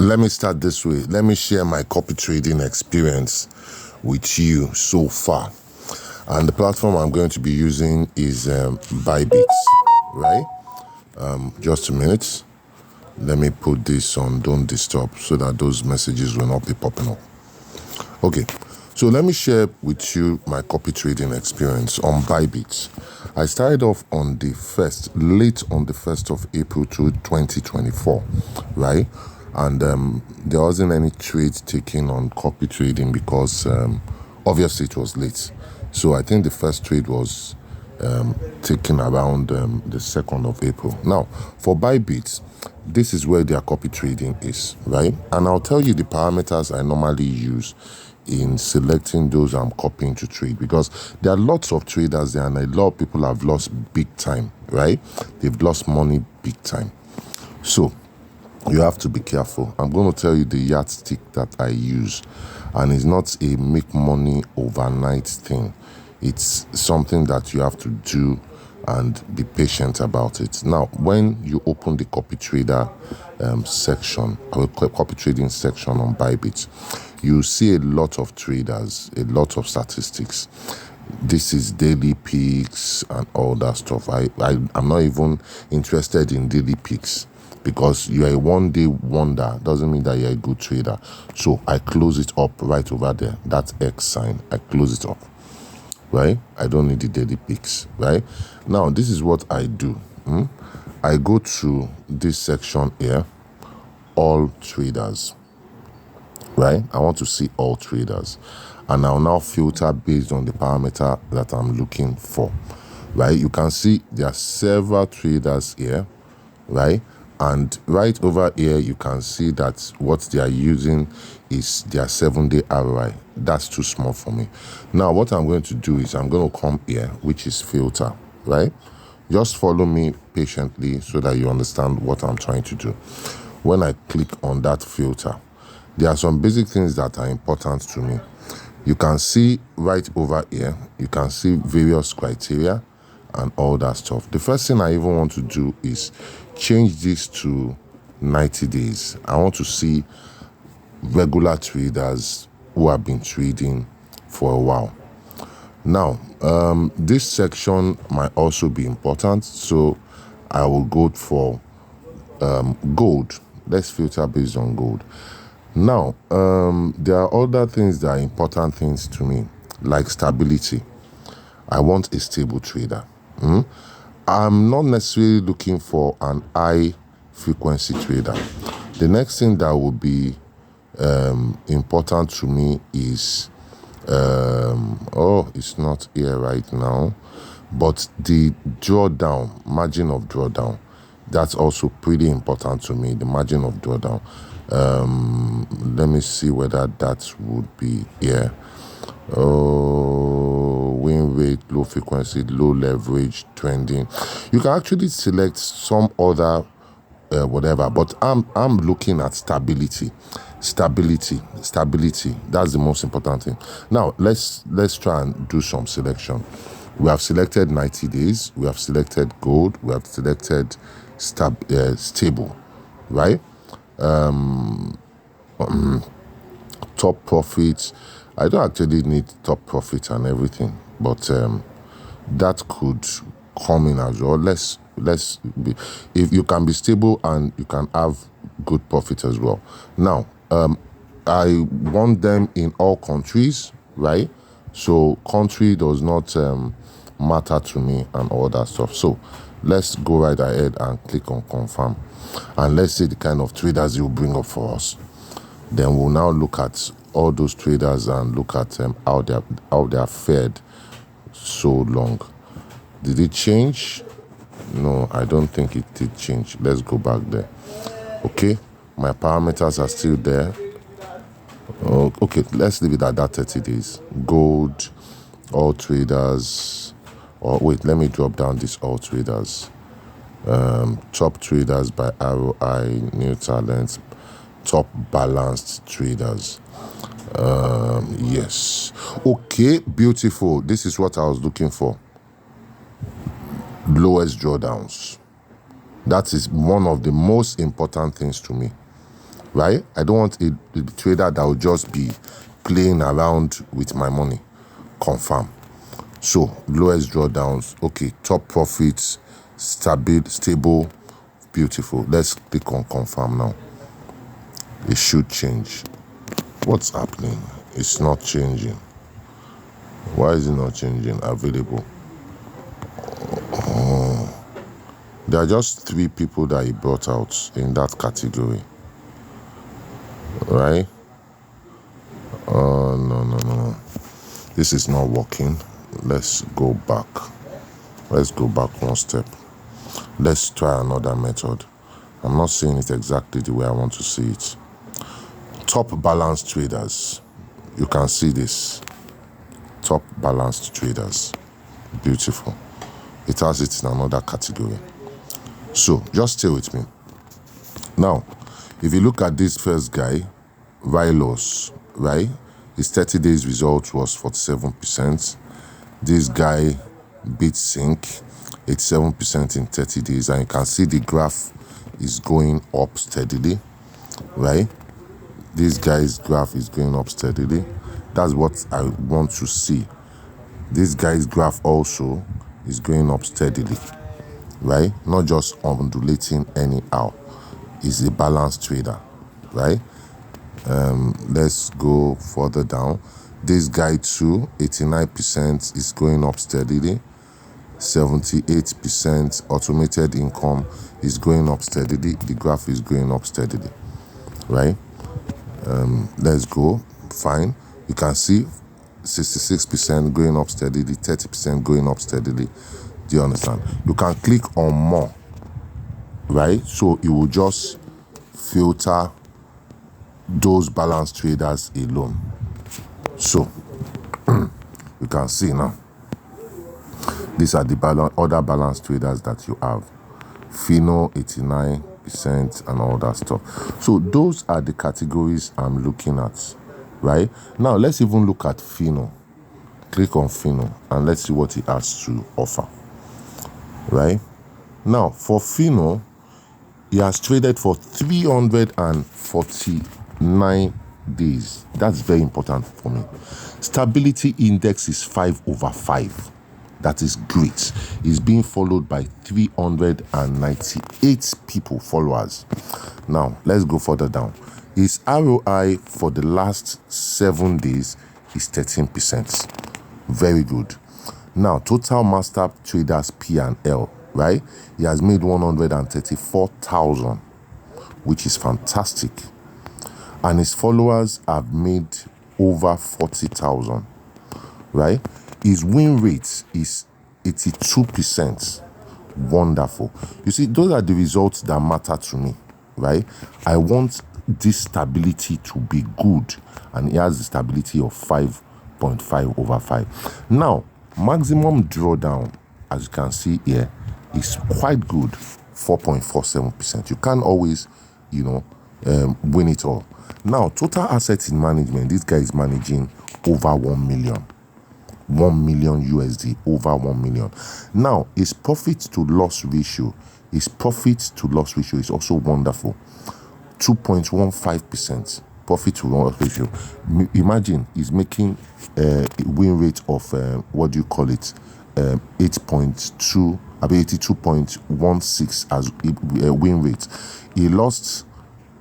Let me start this way. Let me share my copy trading experience with you so far. And the platform I'm going to be using is Bybit, right? Just a minute. Let me put this on Don't Disturb so that those messages will not be popping up. Okay, so let me share with you my copy trading experience on Bybit. I started off on late on the 1st of April 2024, right? And there wasn't any trade taken on copy trading because obviously it was late. So I think the first trade was taken around the 2nd of April. Now, for Bybit, this is where their copy trading is, right? And I'll tell you the parameters I normally use in selecting those I'm copying to trade, because there are lots of traders there and a lot of people have lost big time, right? They've lost money big time. So you have to be careful. I'm going to tell you the yardstick that I use, and it's not a make money overnight thing. It's something that you have to do and be patient about it. Now, when you open the copy trader section, or copy trading section on Bybit, you see a lot of traders, a lot of statistics. This is daily peaks and all that stuff. I'm not even interested in daily peaks, because you're a one-day wonder doesn't mean that you're a good trader. So I close it up right over there. That X sign, I close it up, right? I don't need the daily peaks, right? Now, this is what I do. I go to this section here, all traders, right? I want to see all traders. And I'll now filter based on the parameter that I'm looking for, right? You can see there are several traders here, right? And right over here, you can see that what they are using is their 7-day ROI. That's too small for me. Now, what I'm going to do is I'm going to come here, which is filter, right? Just follow me patiently so that you understand what I'm trying to do. When I click on that filter, there are some basic things that are important to me. You can see right over here, you can see various criteria and all that stuff. The first thing I even want to do is change this to 90 days. I want to see regular traders who have been trading for a while. Now, this section might also be important, so I will go for gold. Let's filter based on gold. Now, there are other things that are important things to me, like stability. I want a stable trader. I'm not necessarily looking for an high frequency trader. The next thing that would be important to me is, it's not here right now, but the drawdown, margin of drawdown. That's also pretty important to me, the margin of drawdown. Let me see whether that would be here. Win rate, low frequency, low leverage, trending. You can actually select some other whatever, but I'm looking at stability. Stability. That's the most important thing. Now let's try and do some selection. We have selected 90 days. We have selected gold. We have selected stable, right? Top profits. I don't actually need top profits and everything, but that could come in as well. Let's be, if you can be stable and you can have good profit as well. Now, I want them in all countries, right? So country does not matter to me and all that stuff. So let's go right ahead and click on confirm, and let's see the kind of traders you bring up for us. Then we'll now look at all those traders and look at how they are fared so long. Did it change? No, I don't think it did change. Let's go back there. Okay, my parameters are still there. Okay, let's leave it at that 30 days. Gold, all traders. Or wait, let me drop down this all traders. Top traders by ROI, new talents, top balanced traders. Yes. Okay, beautiful. This is what I was looking for. Lowest drawdowns. That is one of the most important things to me. right? I don't want a trader that will just be playing around with my money. Confirm. So lowest drawdowns, okay, top profits, stable, beautiful. Let's click on confirm now. It should change. What's happening? It's not changing. Why is it not changing? Available. There are just 3 people that he brought out in that category, right? No. This is not working. Let's go back. Let's go back one step. Let's try another method. I'm not saying it exactly the way I want to see it. Top balanced traders. You can see this. Top balanced traders. Beautiful. It has it in another category. So just stay with me. Now, if you look at this first guy, Rylos, right? His 30 days result was 47%. This guy beat Sync, 87% in 30 days. And you can see the graph is going up steadily, right? This guy's graph is going up steadily. That's what I want to see. This guy's graph also is going up steadily, right? Not just undulating anyhow. He's a balanced trader, right? Let's go further down. This guy too, 89% is going up steadily. 78% automated income is going up steadily. The graph is going up steadily, right? Let's go. Fine. You can see 66% going up steadily, 30% going up steadily. Do you understand? You can click on more, right? So it will just filter those balanced traders alone. So you can see now. These are the other balanced traders that you have. Fino 89% and all that stuff. So those are the categories I'm looking at, right? Now let's even look at Fino. Click on Fino and let's see what he has to offer, right? Now for Fino, he has traded for 349 days. That's very important for me. Stability index is 5/5. That is great. It's being followed by 398 people, followers. Now, let's go further down. His ROI for the last 7 days is 13%. Very good. Now, total master traders P&L, right? He has made 134,000, which is fantastic. And his followers have made over 40,000, right? His win rate is 82%. Wonderful. You see, those are the results that matter to me, right? I want this stability to be good, and he has the stability of 5.5/5. Now, maximum drawdown, as you can see here, is quite good, 4.47%. You can't always, win it all. Now, total assets in management, this guy is managing over 1 million. 1 million USD, over 1 million. Now, his profit to loss ratio is also wonderful. 2.15% profit to loss ratio. Imagine he's making a win rate of 82.16 as a win rate. He lost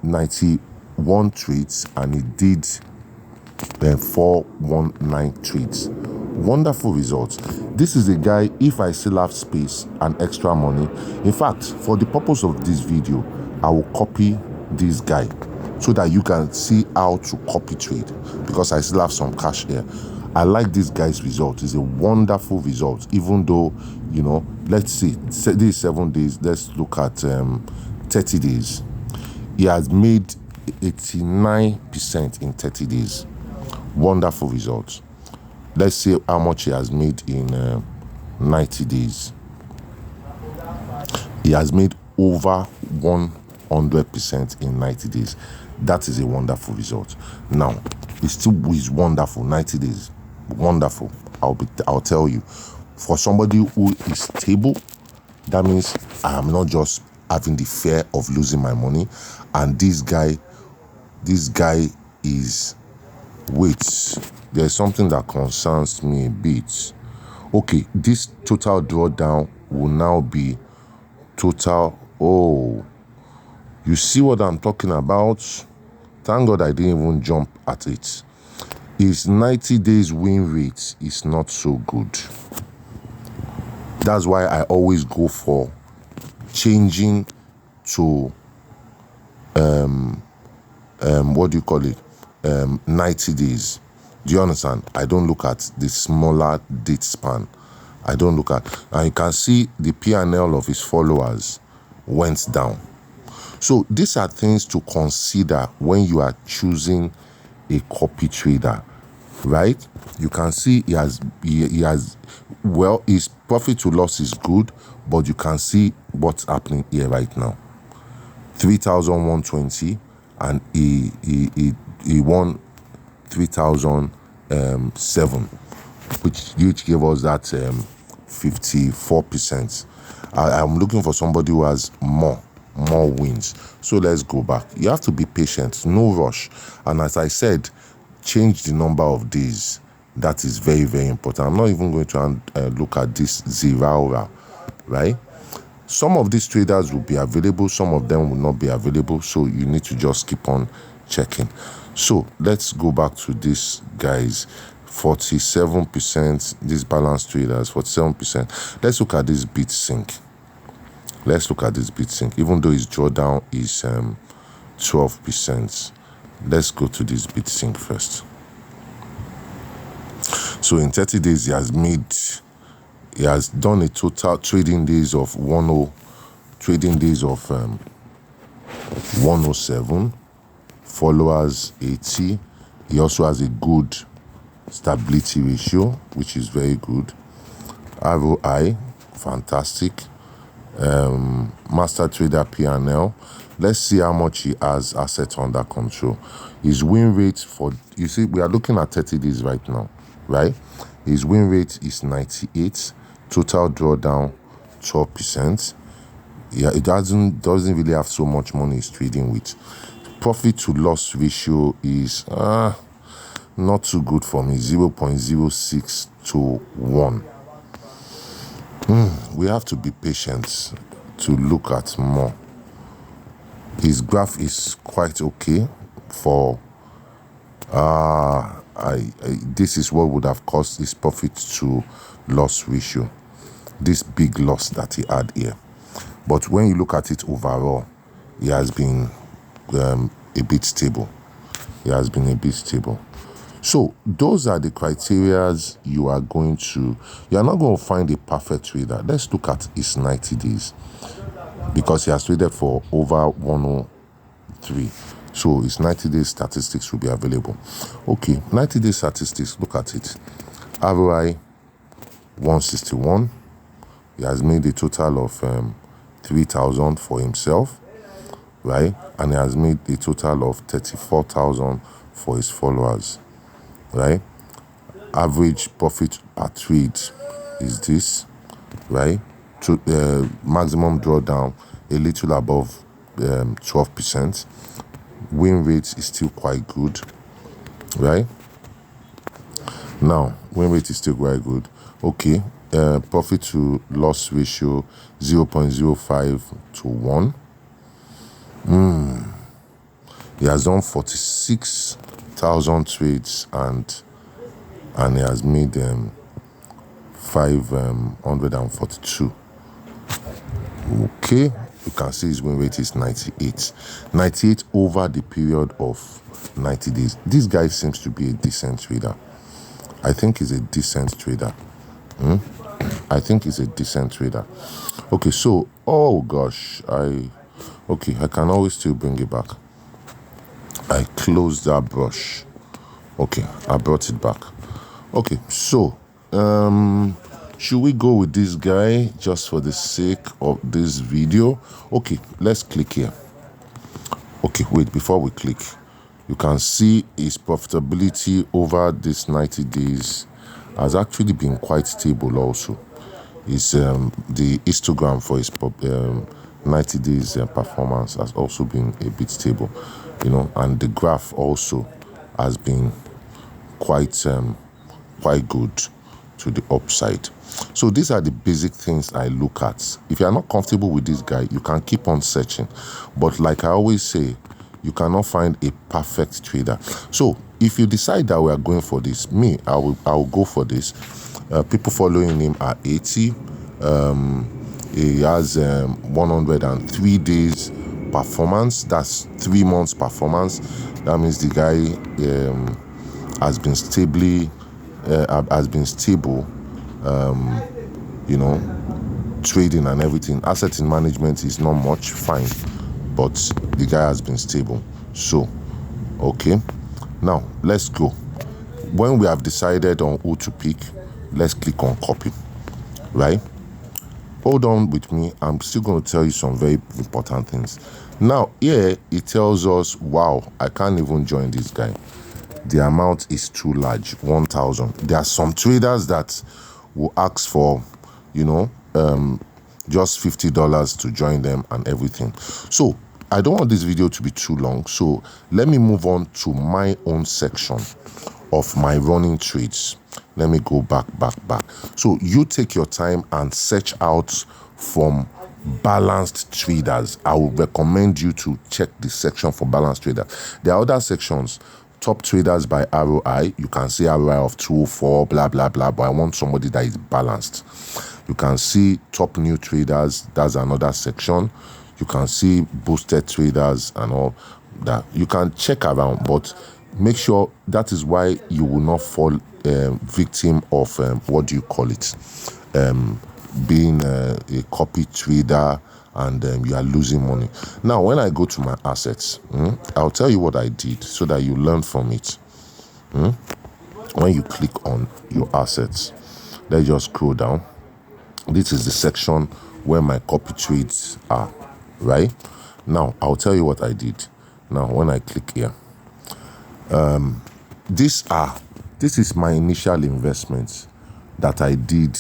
91 trades and he did 419 trades. Wonderful results. This is a guy, if I still have space and extra money, in fact, for the purpose of this video, I will copy this guy so that you can see how to copy trade, because I still have some cash here. I like this guy's result. It's a wonderful result, even though, let's see, these 7 days, let's look at 30 days. He has made 89% in 30 days. Wonderful results. Let's see how much he has made in 90 days. He has made over 100% in 90 days. That is a wonderful result. Now, it still is wonderful. 90 days, wonderful. I'll tell you. For somebody who is stable, that means I am not just having the fear of losing my money. And this guy this guy is, wait, there's something that concerns me a bit. Okay, this total drawdown will now be total. Oh, you see what I'm talking about? Thank God I didn't even jump at it. His 90 days win rate is not so good. That's why I always go for changing to what do you call it, 90 days. Do you understand? I don't look at the smaller date span. I don't look at, and you can see the P&L of his followers went down. So these are things to consider when you are choosing a copy trader, right? You can see he has, well, his profit to loss is good, but you can see what's happening here right now. 3,120, and he won 3,007, which gave us that 54%. I'm looking for somebody who has more wins. So let's go back. You have to be patient, no rush. And as I said, change the number of days. That is very, very important. I'm not even going to look at this Zeraora, right? Some of these traders will be available, some of them will not be available, so you need to just keep on checking. So let's go back to this, guys. 47%, these balanced traders, 47%. Let's look at this BitSync. Let's look at this BitSync. Even though his drawdown is 12%, let's go to this BitSync first. So in 30 days, he has done a total trading days of 107, followers 80. He also has a good stability ratio, which is very good. ROI, fantastic. Master trader P&L. Let's see how much he has assets under control. His win rate for, you see, we are looking at 30 days right now, right? His win rate is 98. Total drawdown 12%. Yeah, it doesn't really have so much money he's trading with. Profit to loss ratio is not too good for me, 0.06 to 1. We have to be patient to look at more. His graph is quite okay for this is what would have caused his profit to loss ratio, this big loss that he had here. But when you look at it overall, he has been a bit stable. So those are the criterias you are not going to find a perfect trader. Let's look at his 90 days, because he has traded for over 103. So his 90 days statistics will be available. Okay, 90 days statistics, look at it. ROI 161. He has made a total of 3,000 for himself, right? And he has made a total of 34,000 for his followers, right? Average profit per trade is this, right? To maximum drawdown a little above 12%. Win rate is still quite good, right? Now, win rate is still quite good. Okay, profit to loss ratio 0.05 to 1. He has done 46,000 trades and he has made 542. Okay, you can see his win rate is 98 over the period of 90 days. This guy seems to be a decent trader. I think he's a decent trader. I Okay, so, oh gosh, I can always still bring it back. I closed that brush. Okay, I brought it back. Okay, so should we go with this guy just for the sake of this video? Okay, let's click here. Okay, wait, before we click, you can see his profitability over this 90 days has actually been quite stable also. His the histogram for his 90 days performance has also been a bit stable. and the graph also has been quite good to the upside. So these are the basic things I look at. If you are not comfortable with this guy, you can keep on searching, but like I always say, you cannot find a perfect trader. So if you decide that we are going for this, I will go for this. People following him are 80. He has 103 days performance. That's 3 months performance. That means the guy has been stable, trading and everything. Asset in management is not much, fine, but the guy has been stable. So, okay, now let's go. When we have decided on who to pick, let's click on copy, right? Hold on with me. I'm still going to tell you some very important things. Now, here it tells us, wow, I can't even join this guy. The amount is too large, 1,000. There are some traders that will ask for, just $50 to join them and everything. So I don't want this video to be too long. So let me move on to my own section of my running trades. Let me go back. So you take your time and search out from balanced traders. I would recommend you to check the section for balanced traders. There are other sections. Top traders by ROI. You can see ROI of 204, blah, blah, blah. But I want somebody that is balanced. You can see top new traders. That's another section. You can see boosted traders and all that. You can check around, but make sure that is why you will not fall victim of, being a copy trader and you are losing money. Now, when I go to my assets, I'll tell you what I did so that you learn from it. When you click on your assets, let's just scroll down. This is the section where my copy trades are, right? Now, I'll tell you what I did. Now, when I click here, this is my initial investments that I did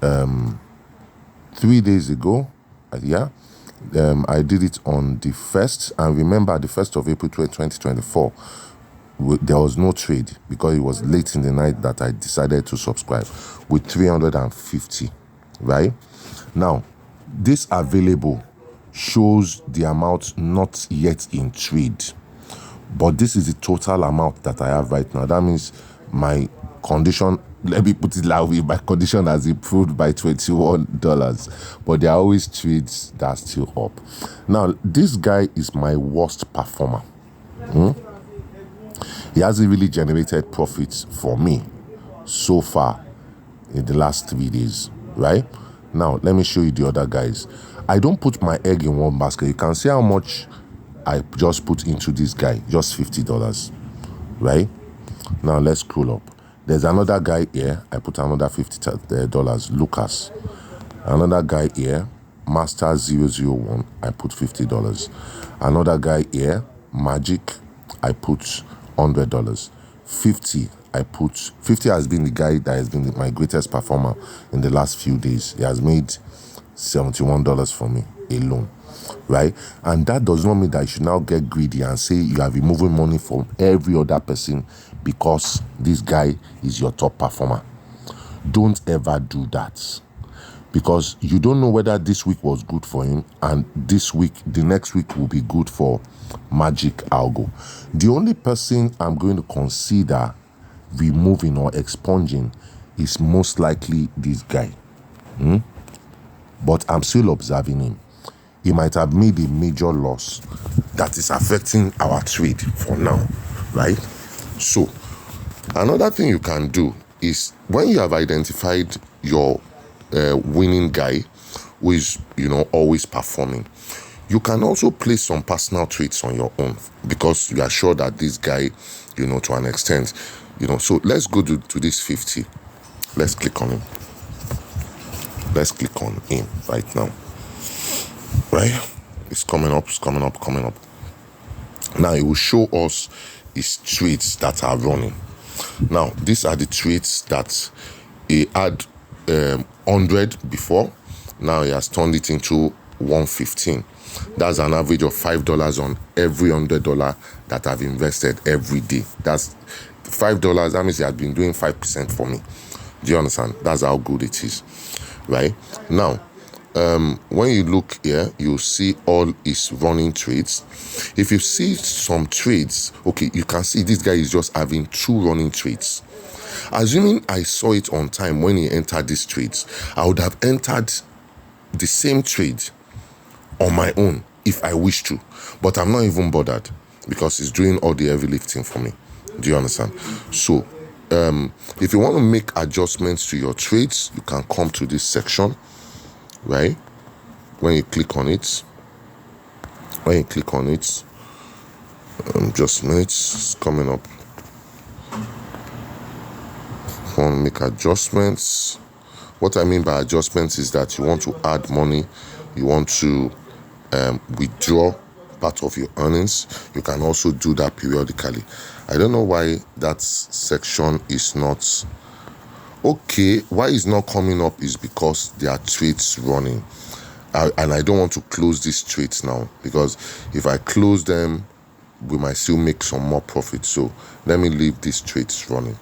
3 days ago. I did it on the 1st, and remember the 1st of April 2024, there was no trade because it was late in the night that I decided to subscribe with 350, right? Now, this available shows the amount not yet in trade, but this is the total amount that I have right now. That means my condition, let me put it loudly, my condition has improved by $21, but there are always trades that are still up. Now, this guy is my worst performer. He hasn't really generated profits for me so far in the last 3 days, right? Now, let me show you the other guys. I don't put my egg in one basket. You can see how much I just put into this guy, just $50, right? Now, let's scroll up. There's another guy here. I put another $50, Lucas. Another guy here, Master 001. I put $50. Another guy here, Magic. I put $100. 50. I put 50 has been the guy that has been my greatest performer in the last few days. He has made $71 for me alone, right? And that does not mean that you should now get greedy and say you are removing money from every other person because this guy is your top performer. Don't ever do that, because you don't know whether this week was good for him and the next week will be good for Magic Algo. The only person I'm going to consider removing or expunging is most likely this guy. But I'm still observing him. He might have made a major loss that is affecting our trade for now, right? So, another thing you can do is when you have identified your winning guy who is, always performing, you can also place some personal trades on your own because you are sure that this guy, to an extent, so let's go to this 50. Let's click on him. Let's click on him right now. Right? It's coming up. Now it will show us his trades that are running. Now, these are the trades that he had 100 before. Now he has turned it into 115. That's an average of $5 on every $100 that I've invested every day. That's $5. That means he has been doing 5% for me. Do you understand? That's how good it is, right? Now, when you look here, you'll see all his running trades. If you see some trades, okay, you can see this guy is just having 2 running trades. Assuming I saw it on time when he entered these trades, I would have entered the same trade on my own if I wish to, but I'm not even bothered because he's doing all the heavy lifting for me. Do you understand? So if you want to make adjustments to your trades, you can come to this section, right? When you click on it, just minutes, it's coming up. Want to make adjustments. What I mean by adjustments is that you want to add money, you want to withdraw part of your earnings. You can also do that periodically. I don't know why that section is not okay. Why it's not coming up is because there are trades running, and I don't want to close these trades now, because if I close them, we might still make some more profit. So let me leave these trades running.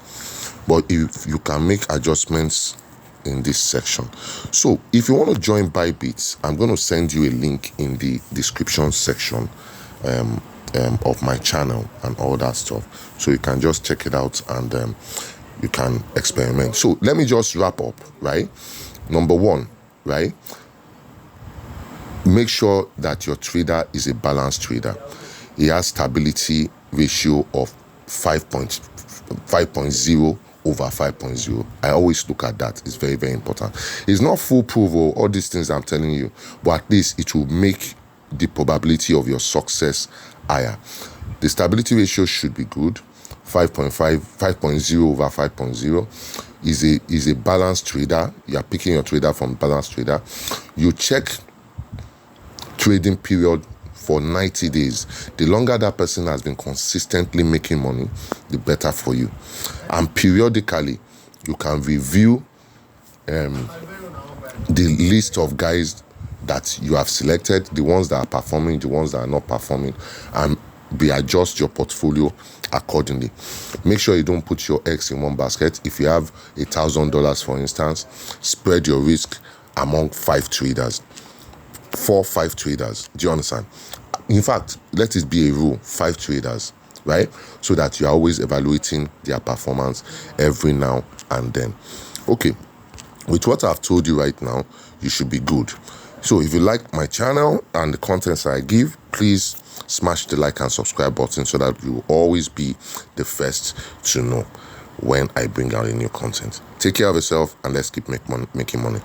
But if you can make adjustments in this section. So if you want to join Bybit, I'm going to send you a link in the description section of my channel and all that stuff, so you can just check it out and you can experiment. So let me just wrap up, right? Number 1, right? Make sure that your trader is a balanced trader. He has stability ratio of 5.0 over 5.0. I always look at that. It's very, very important. It's not foolproof or all these things I'm telling you, but at least it will make the probability of your success higher. The stability ratio should be good. 5.0 over 5.0 is a balanced trader. You are picking your trader from balanced trader. You check trading period for 90 days. The longer that person has been consistently making money, the better for you. And periodically, you can review the list of guys that you have selected, the ones that are performing, the ones that are not performing, and adjust your portfolio accordingly. Make sure you don't put your eggs in one basket. If you have $1,000, for instance, spread your risk among 5 traders. 4-5 traders. Do you understand? In fact, let it be a rule, 5 traders, right? So that you are always evaluating their performance every now and then. Okay, with what I've told you right now, you should be good. So if you like my channel and the contents I give, please smash the like and subscribe button so that you will always be the first to know when I bring out a new content. Take care of yourself and let's keep making money.